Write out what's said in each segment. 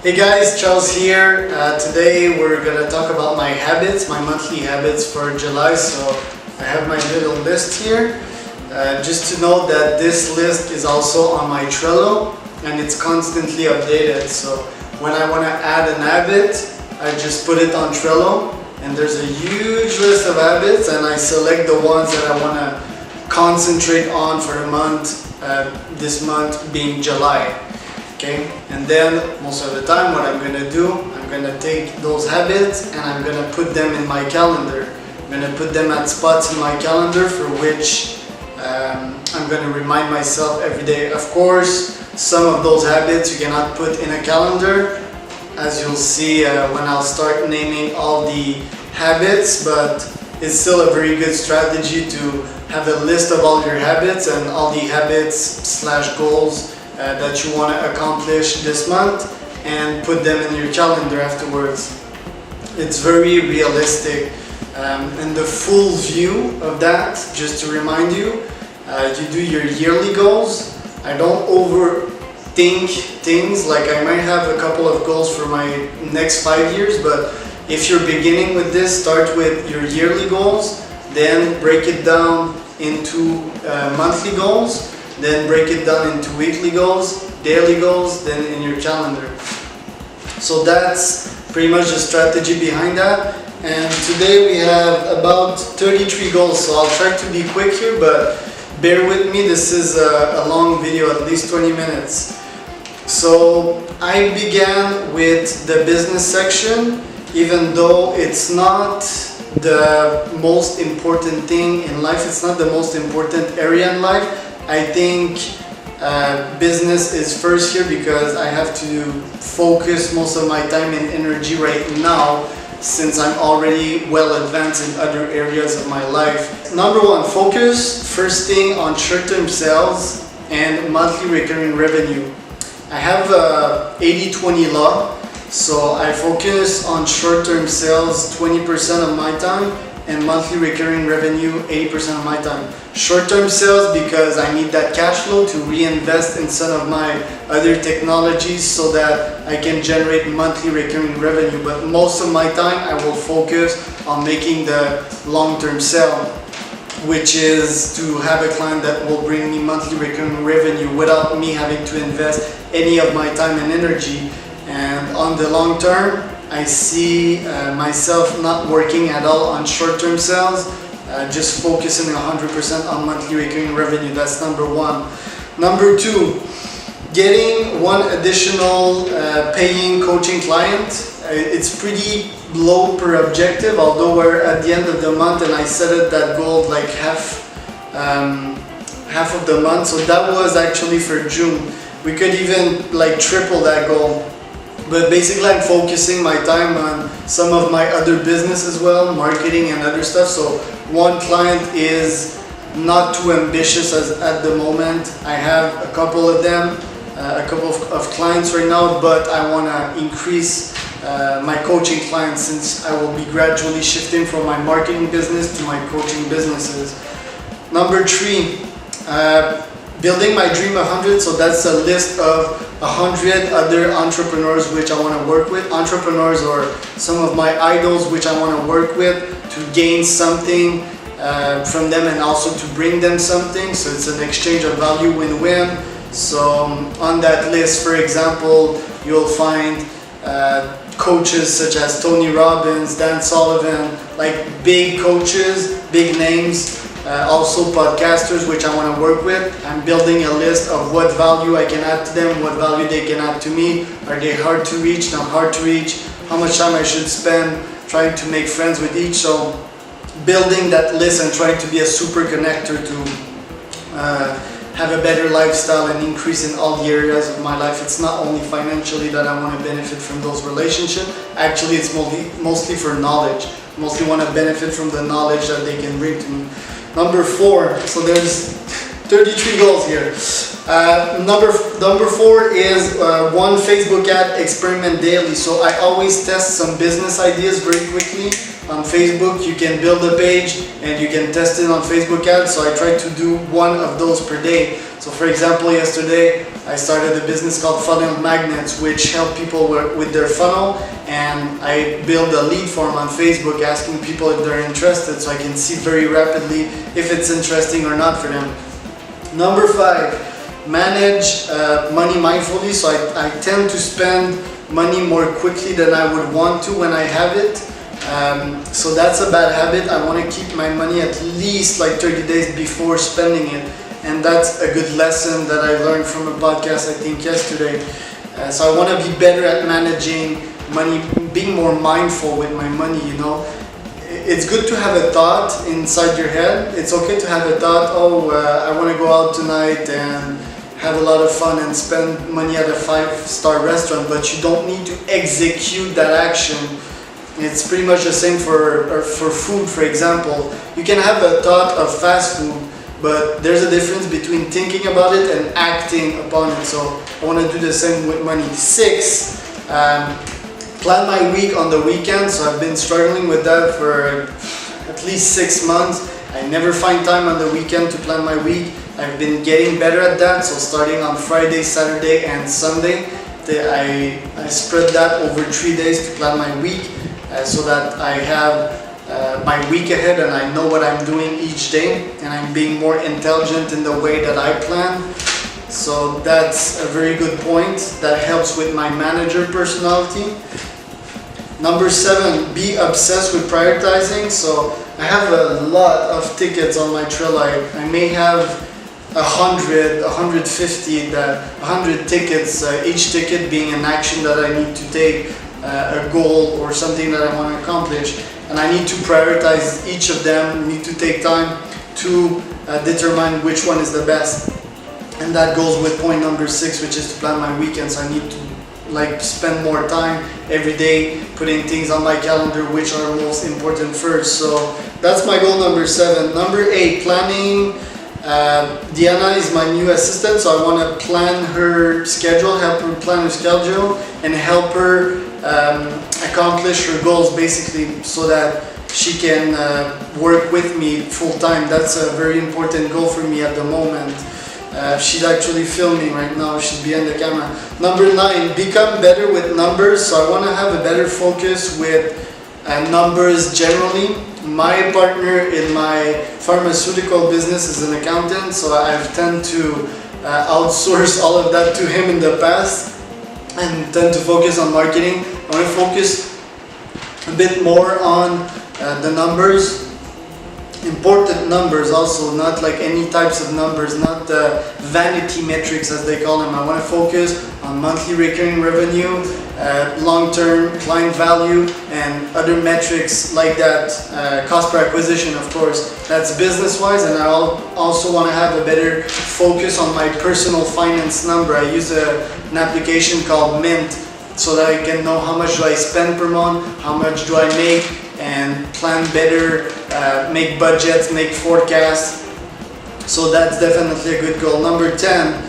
Hey guys, Charles here. Today we're gonna talk about my habits, my monthly habits for July. So I have my little list here. Just to note that this list is also on my Trello and it's constantly updated. So when I want to add an habit, I just put it on Trello and there's a huge list of habits and I select the ones that I want to concentrate on for the month, this month being July. Okay, and then most of the time what I'm gonna do, I'm gonna take those habits and I'm gonna put them in my calendar. I'm gonna put them at spots in my calendar for which I'm gonna remind myself every day. Of course, some of those habits you cannot put in a calendar, as you'll see when I'll start naming all the habits, but it's still a very good strategy to have a list of all your habits and all the habits / goals that you want to accomplish this month and put them in your calendar afterwards. It's very realistic, and the full view of that, just to remind you, you do your yearly goals. I don't overthink things. Like I might have a couple of goals for my next 5 years, but if you're beginning with this, start with your yearly goals, then break it down into monthly goals, then break it down into weekly goals, daily goals, then in your calendar. So that's pretty much the strategy behind that. And today we have about 33 goals, so I'll try to be quick here, but bear with me, this is a long video, at least 20 minutes. So I began with the business section, even though it's not the most important thing in life, it's not the most important area in life. I think business is first here because I have to focus most of my time and energy right now since I'm already well advanced in other areas of my life. Number one, focus first thing on short-term sales and monthly recurring revenue. I have a 80-20 law, so I focus on short-term sales 20% of my time and monthly recurring revenue 80% of my time. Short-term sales because I need that cash flow to reinvest in some of my other technologies so that I can generate monthly recurring revenue. But most of my time I will focus on making the long-term sale, which is to have a client that will bring me monthly recurring revenue without me having to invest any of my time and energy. And on the long term, I see myself not working at all on short-term sales, just focusing 100% on monthly recurring revenue. That's number one. Number two, getting one additional paying coaching client. It's pretty low per objective, although we're at the end of the month and I set it that goal like half of the month. So that was actually for June. We could even like triple that goal. But basically I'm focusing my time on some of my other business as well, marketing and other stuff. So one client is not too ambitious at the moment. I have a couple of them, a couple of clients right now, but I want to increase my coaching clients since I will be gradually shifting from my marketing business to my coaching businesses. Number three, building my dream 100. So that's a list of 100 other entrepreneurs which I want to work with. Entrepreneurs or some of my idols which I want to work with to gain something from them and also to bring them something. So it's an exchange of value, win-win. So on that list, for example, you'll find coaches such as Tony Robbins, Dan Sullivan, like big coaches, big names. Also podcasters which I want to work with. I'm building a list of what value I can add to them, what value they can add to me. Are they hard to reach, not hard to reach? How much time I should spend trying to make friends with each. So building that list and trying to be a super connector to have a better lifestyle and increase in all the areas of my life. It's not only financially that I want to benefit from those relationships. Actually, it's mostly for knowledge. Mostly want to benefit from the knowledge that they can bring to me. Number four, so there's 33 goals here. Number four is one Facebook ad experiment daily. So I always test some business ideas very quickly on Facebook. You can build a page and you can test it on Facebook ads. So I try to do one of those per day. So for example, yesterday I started a business called Funnel Magnets, which help people with their funnel, and I build a lead form on Facebook asking people if they're interested, so I can see very rapidly if it's interesting or not for them. Number five, manage money mindfully. So I tend to spend money more quickly than I would want to when I have it. So that's a bad habit. I want to keep my money at least like 30 days before spending it. And that's a good lesson that I learned from a podcast, I think, yesterday. So I want to be better at managing money, being more mindful with my money, you know. It's good to have a thought inside your head. It's okay to have a thought, I want to go out tonight and have a lot of fun and spend money at a 5-star restaurant, but you don't need to execute that action. It's pretty much the same for food, for example. You can have a thought of fast food, but there's a difference between thinking about it and acting upon it. So I want to do the same with money. 6, plan my week on the weekend. So I've been struggling with that for at least 6 months. I never find time on the weekend to plan my week. I've been getting better at that. So starting on Friday, Saturday and Sunday, I spread that over 3 days to plan my week, so that I have my week ahead and I know what I'm doing each day, and I'm being more intelligent in the way that I plan. So that's a very good point. That helps with my manager personality. Number 7, be obsessed with prioritizing. So I have a lot of tickets on my trail. I may have 100, 150, 100 tickets, each ticket being an action that I need to take, a goal or something that I want to accomplish. And I need to prioritize each of them, need to take time to determine which one is the best. And that goes with point number 6, which is to plan my weekends. I need to spend more time every day putting things on my calendar which are most important first. So that's my goal number 7. Number 8, planning. Diana is my new assistant, so I want to plan her schedule, help her plan her schedule, and help her accomplish her goals, basically, so that she can work with me full time. That's a very important goal for me at the moment. She's actually filming right now. She's behind the camera. Number 9, become better with numbers. So I want to have a better focus with numbers generally. My partner in my pharmaceutical business is an accountant, so I've tend to outsource all of that to him in the past and tend to focus on marketing. I want to focus a bit more on the numbers, important numbers also, not like any types of numbers, not vanity metrics as they call them. I want to focus on monthly recurring revenue, long-term client value, and other metrics like that, cost per acquisition, of course. That's business-wise, and I also want to have a better focus on my personal finance number. I use an application called Mint, so that I can know how much do I spend per month, how much do I make, and plan better, make budgets, make forecasts. So that's definitely a good goal. Number 10,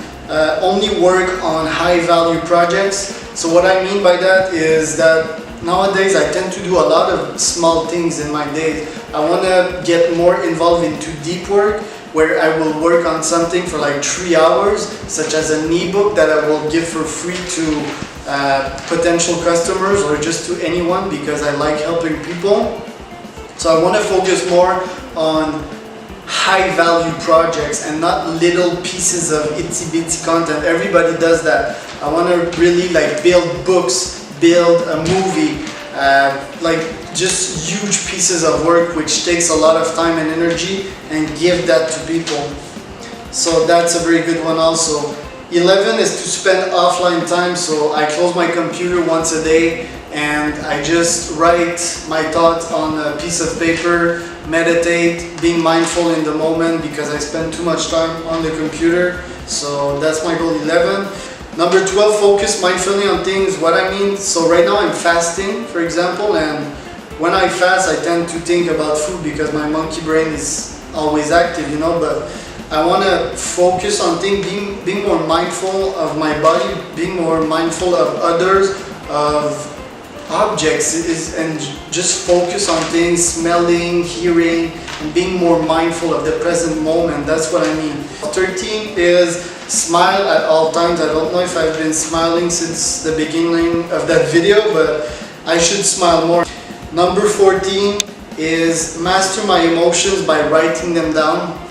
only work on high value projects. So what I mean by that is that nowadays I tend to do a lot of small things in my days. I want to get more involved into deep work, where I will work on something for like 3 hours, such as an ebook that I will give for free to potential customers or just to anyone, because I like helping people. So I want to focus more on high value projects and not little pieces of itsy bitsy content. Everybody does that. I want to really build books, build a movie, just huge pieces of work which takes a lot of time and energy, and give that to people. So that's a very good one also. 11 is to spend offline time. So I close my computer once a day and I just write my thoughts on a piece of paper, meditate, being mindful in the moment, because I spend too much time on the computer. So that's my goal 11. Number 12, focus mindfully on things. What I mean, so right now I'm fasting, for example, and when I fast I tend to think about food because my monkey brain is always active, but I want to focus on things, being more mindful of my body, being more mindful of others, of objects, and just focus on things, smelling, hearing, and being more mindful of the present moment. That's what I mean. 13 is smile at all times. I don't know if I've been smiling since the beginning of that video, but I should smile more. Number 14 is master my emotions by writing them down.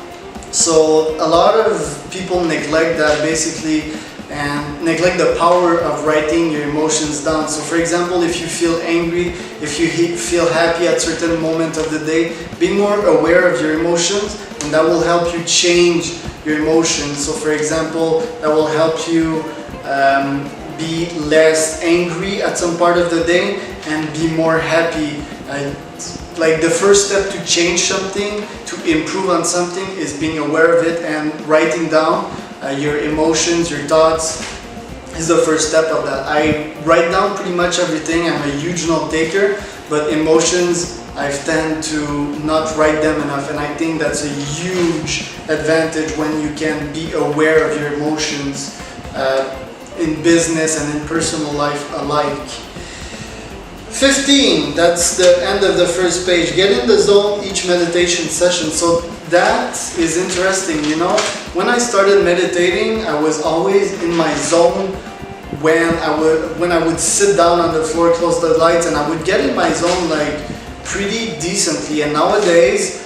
So a lot of people neglect that basically, and neglect the power of writing your emotions down. So for example, if you feel angry, if you feel happy at certain moment of the day, be more aware of your emotions, and that will help you change your emotions. So for example, that will help you be less angry at some part of the day and be more happy. Like the first step to change something, to improve on something, is being aware of it, and writing down your emotions, your thoughts is the first step of that. I write down pretty much everything. I'm a huge note taker, but emotions, I tend to not write them enough, and I think that's a huge advantage when you can be aware of your emotions in business and in personal life alike. 15, that's the end of the first page. Get in the zone each meditation session. So that is interesting, you know. When I started meditating, I was always in my zone when I would sit down on the floor, close the lights, and I would get in my zone like pretty decently. And nowadays,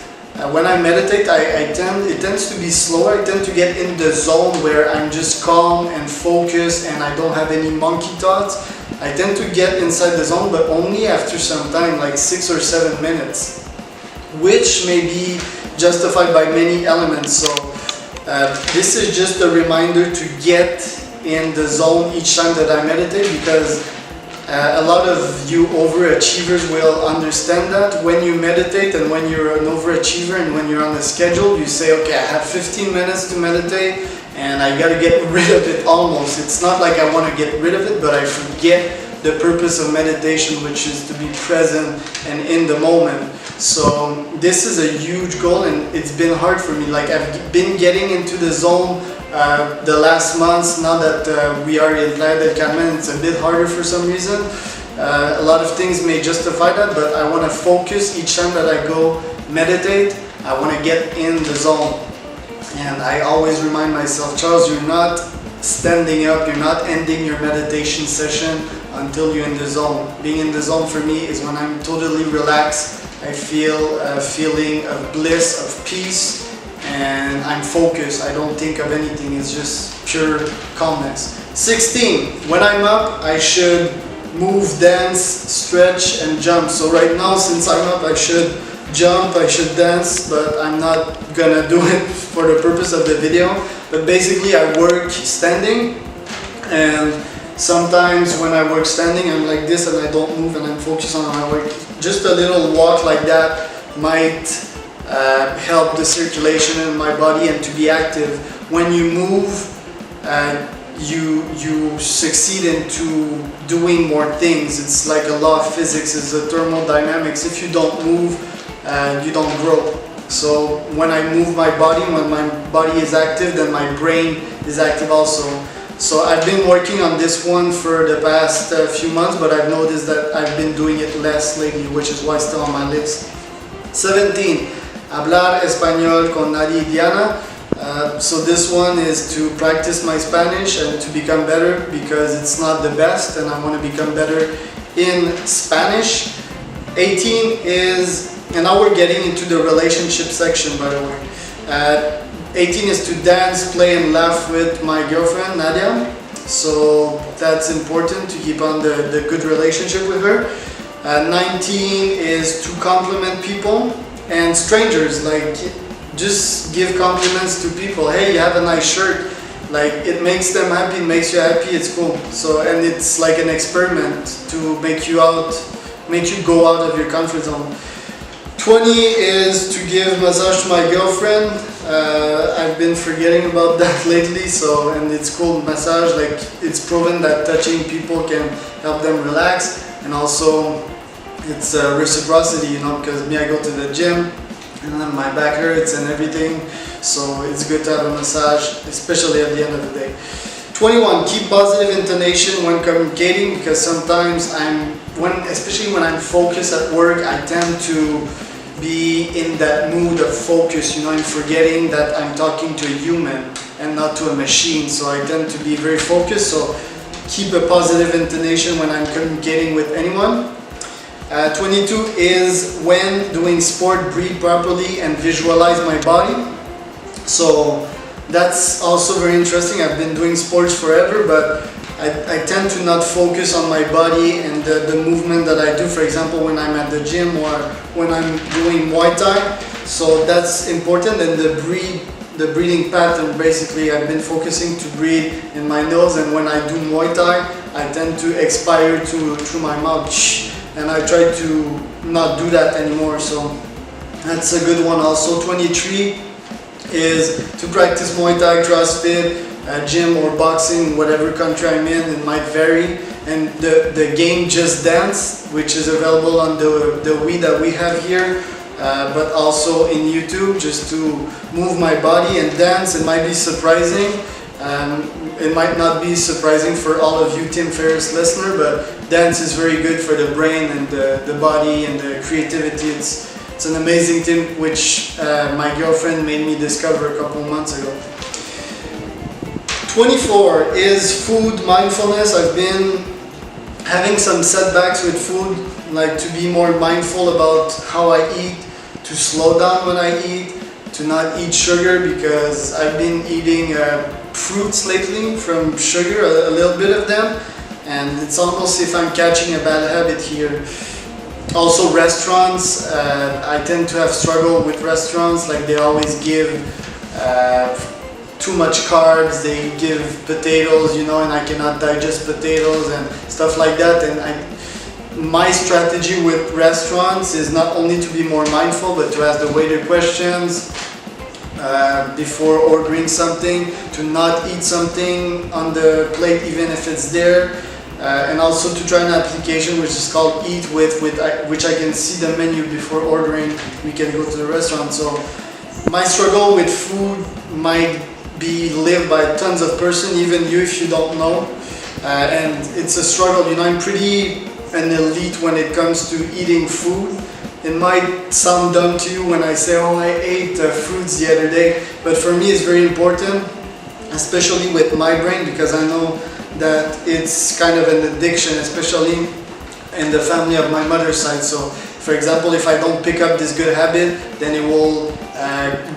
when I meditate, it tends to be slower. I tend to get in the zone where I'm just calm and focused, and I don't have any monkey thoughts. I tend to get inside the zone, but only after some time, like 6 or 7 minutes, which may be justified by many elements. So this is just a reminder to get in the zone each time that I meditate, because a lot of you overachievers will understand that when you meditate, and when you're an overachiever and when you're on a schedule, you say, okay, I have 15 minutes to meditate and I gotta get rid of it almost. It's not like I want to get rid of it, but I forget the purpose of meditation, which is to be present and in the moment. So this is a huge goal, and it's been hard for me. Like, I've been getting into the zone the last months. Now that we are in Playa del Carmen, it's a bit harder for some reason. A lot of things may justify that, but I want to focus each time that I go meditate. I want to get in the zone. And I always remind myself, Charles, you're not standing up, you're not ending your meditation session until you're in the zone. Being in the zone for me is when I'm totally relaxed. I feel a feeling of bliss, of peace, and I'm focused. I don't think of anything. It's just pure calmness. 16. When I'm up, I should move, dance, stretch, and jump. So right now, since I'm up, I should jump, I should dance, but I'm not gonna do it for the purpose of the video. But basically, I work standing, and sometimes when I work standing, I'm like this and I don't move and I'm focused on my work. Just a little walk like that might help the circulation in my body and to be active. When you move, you succeed into doing more things. It's like a law of physics, it's a thermodynamics. If you don't move, you don't grow. So when I move my body, when my body is active, then my brain is active also. So I've been working on this one for the past few months, but I've noticed that I've been doing it less lately, which is why it's still on my list. 17. Hablar español con Nadia y Diana. So this one is to practice my Spanish and to become better, because it's not the best and I want to become better in Spanish. 18 is, and now we're getting into the relationship section, by the way. 18 is to dance, play and laugh with my girlfriend Nadia. So that's important, to keep on the good relationship with her. 19 is to compliment people and strangers, like just give compliments to people. Hey, you have a nice shirt. Like, it makes them happy, it makes you happy, it's cool. So, and it's like an experiment to make you go out of your comfort zone. 20 is to give massage to my girlfriend. I've been forgetting about that lately, so, and it's called massage. Like, it's proven that touching people can help them relax, and also it's reciprocity, you know, because me, I go to the gym and then my back hurts and everything. So it's good to have a massage, especially at the end of the day. 21, keep positive intonation when communicating, because sometimes especially when I'm focused at work, I tend to be in that mood of focus, and forgetting that I'm talking to a human and not to a machine. So I tend to be very focused. So keep a positive intonation when I'm communicating with anyone. 22 is when doing sport, breathe properly and visualize my body. So that's also very interesting. I've been doing sports forever, but I tend to not focus on my body and the movement that I do, for example, when I'm at the gym or when I'm doing Muay Thai. So that's important. And the breathing pattern, basically, I've been focusing to breathe in my nose, and when I do Muay Thai, I tend to expire through my mouth, and I try to not do that anymore. So that's a good one also. 23 is to practice Muay Thai, CrossFit, gym or boxing, whatever country I'm in. It might vary. And the game Just Dance, which is available on the Wii that we have here, but also in YouTube, just to move my body and dance. It might be surprising. It might not be surprising for all of you Tim Ferriss listener, but dance is very good for the brain and the body and the creativity. It's an amazing thing, which my girlfriend made me discover a couple months ago. 24 is food mindfulness. I've been having some setbacks with food, like to be more mindful about how I eat, to slow down when I eat, to not eat sugar, because I've been eating fruits lately from sugar, a little bit of them, and it's almost if I'm catching a bad habit here. Also restaurants, I tend to have struggle with restaurants, like they always give too much carbs, they give potatoes, and I cannot digest potatoes and stuff like that. And my strategy with restaurants is not only to be more mindful, but to ask the waiter questions before ordering something, to not eat something on the plate even if it's there. And also to try an application which is called Eat With, which I can see the menu before ordering. We can go to the restaurant. So my struggle with food might be lived by tons of person, even you if you don't know. And it's a struggle. I'm pretty an elite when it comes to eating food. It might sound dumb to you when I say, oh, I ate fruits the other day, but for me it's very important, especially with migraine, because I know that it's kind of an addiction, especially in the family of my mother's side. So, for example, if I don't pick up this good habit, then it will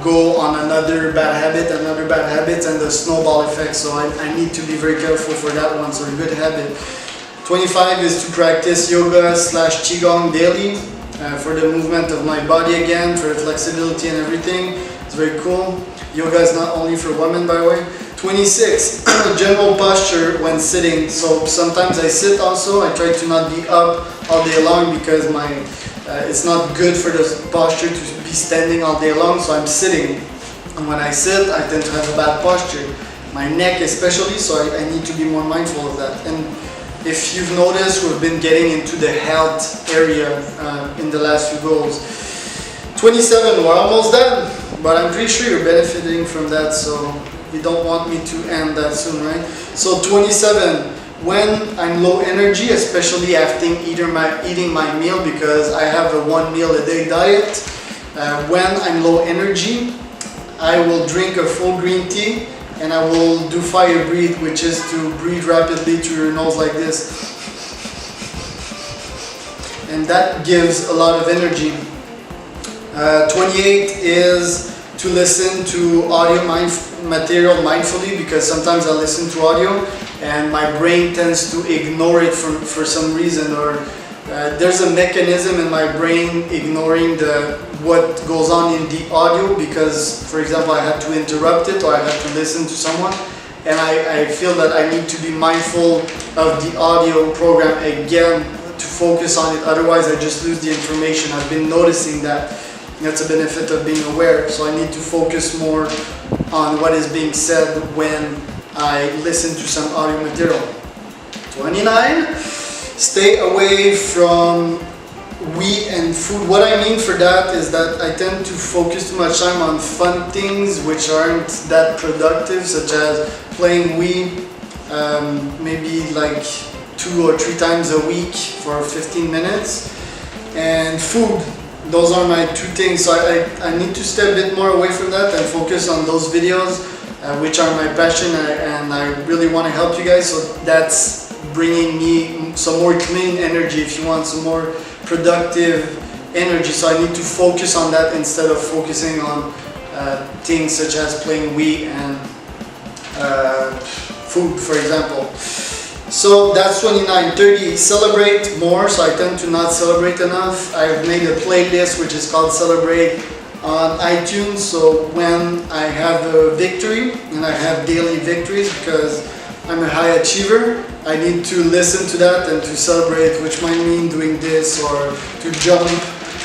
go on another bad habit, and the snowball effect. So I need to be very careful for that one. So a good habit. 25 is to practice yoga / qigong daily for the movement of my body again, for the flexibility and everything. It's very cool. Yoga is not only for women, by the way. 26, general posture when sitting. So sometimes I sit also. I try to not be up all day long, because it's not good for the posture to be standing all day long, so I'm sitting. And when I sit, I tend to have a bad posture. My neck especially, so I need to be more mindful of that. And if you've noticed, we've been getting into the health area in the last few goals. 27, we're almost done, but I'm pretty sure you're benefiting from that, so you don't want me to end that soon, right? So 27, when I'm low energy, especially after eating my meal, because I have a 1 meal a day diet, when I'm low energy, I will drink a full green tea, and I will do fire breathe, which is to breathe rapidly through your nose like this. And that gives a lot of energy. 28 is to listen to audio material mindfully, because sometimes I listen to audio and my brain tends to ignore it for some reason, or there's a mechanism in my brain ignoring what goes on in the audio, because, for example, I had to interrupt it or I had to listen to someone, and I feel that I need to be mindful of the audio program again to focus on it, otherwise I just lose the information. I've been noticing that. That's a benefit of being aware, so I need to focus more on what is being said when I listen to some audio material. 29, stay away from we and food. What I mean for that is that I tend to focus too much time on fun things which aren't that productive, such as playing Wii, maybe like 2 or 3 times a week for 15 minutes, and food. Those are my 2 things. So I need to step a bit more away from that and focus on those videos, which are my passion, and I really want to help you guys. So that's bringing me some more clean energy, if you want, some more productive energy. So I need to focus on that instead of focusing on things such as playing Wii and food, for example. So that's 29. 30, celebrate more. So I tend to not celebrate enough. I've made a playlist which is called Celebrate on iTunes. So when I have a victory, and I have daily victories because I'm a high achiever, I need to listen to that and to celebrate, which might mean doing this or to jump.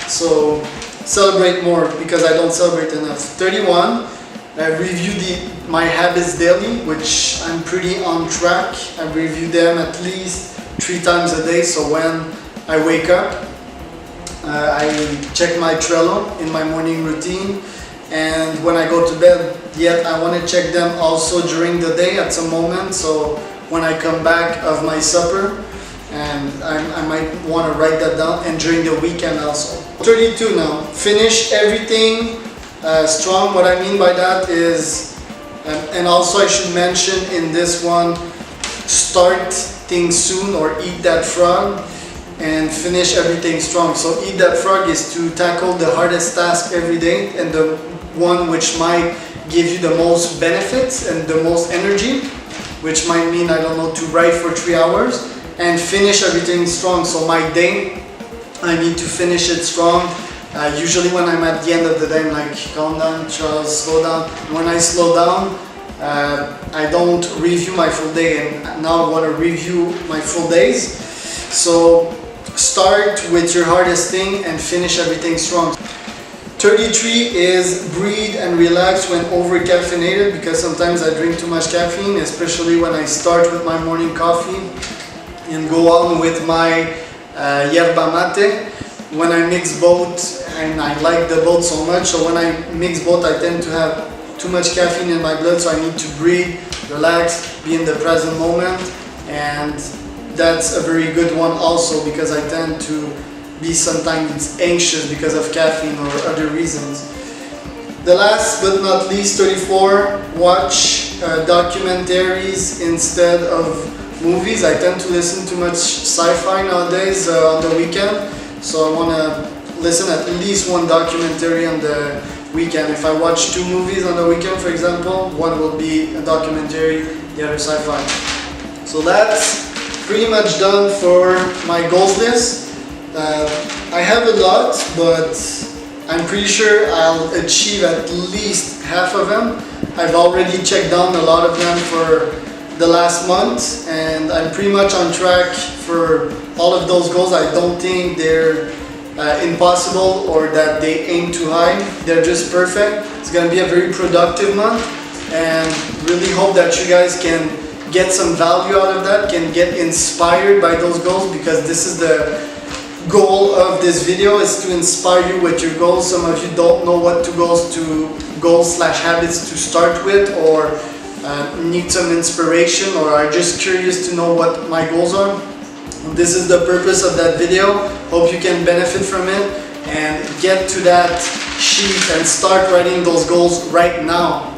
So celebrate more because I don't celebrate enough. 31, I review my habits daily, which I'm pretty on track. I review them at least 3 times a day. So when I wake up, I check my Trello in my morning routine, and when I go to bed, yet I want to check them also during the day at some moment. So when I come back of my supper, and I might want to write that down, and during the weekend also. 32 now, finish everything strong. What I mean by that is, and also I should mention in this one, start things soon or eat that frog, and finish everything strong. So eat that frog is to tackle the hardest task every day, and the one which might give you the most benefits and the most energy, which might mean, I don't know, to write for 3 hours, and finish everything strong. So my day, I need to finish it strong. Usually when I'm at the end of the day, I'm like, calm down, Charles, slow down. When I slow down, I don't review my full day, and now I want to review my full days. So start with your hardest thing and finish everything strong. 33 is breathe and relax when over-caffeinated, because sometimes I drink too much caffeine, especially when I start with my morning coffee and go on with my yerba mate. When I mix both, and I like the both so much, so when I mix both I tend to have too much caffeine in my blood, so I need to breathe, relax, be in the present moment, and that's a very good one also, because I tend to be sometimes anxious because of caffeine or other reasons. The last but not least, 34, watch documentaries instead of movies. I tend to listen to much sci-fi nowadays on the weekend, so I want to listen at least 1 documentary on the weekend. If I watch 2 movies on the weekend, for example, one will be a documentary, the other sci-fi. So that's pretty much done for my goals list. I have a lot, but I'm pretty sure I'll achieve at least half of them. I've already checked down a lot of them for the last month, and I'm pretty much on track for all of those goals. I don't think they're impossible or that they aim too high. They're just perfect. It's going to be a very productive month, and really hope that you guys can get some value out of that, can get inspired by those goals, because this is the goal of this video, is to inspire you with your goals. Some of you don't know what goals/habits to start with, or need some inspiration, or are just curious to know what my goals are. This is the purpose of that video. Hope you can benefit from it and get to that sheet and start writing those goals right now.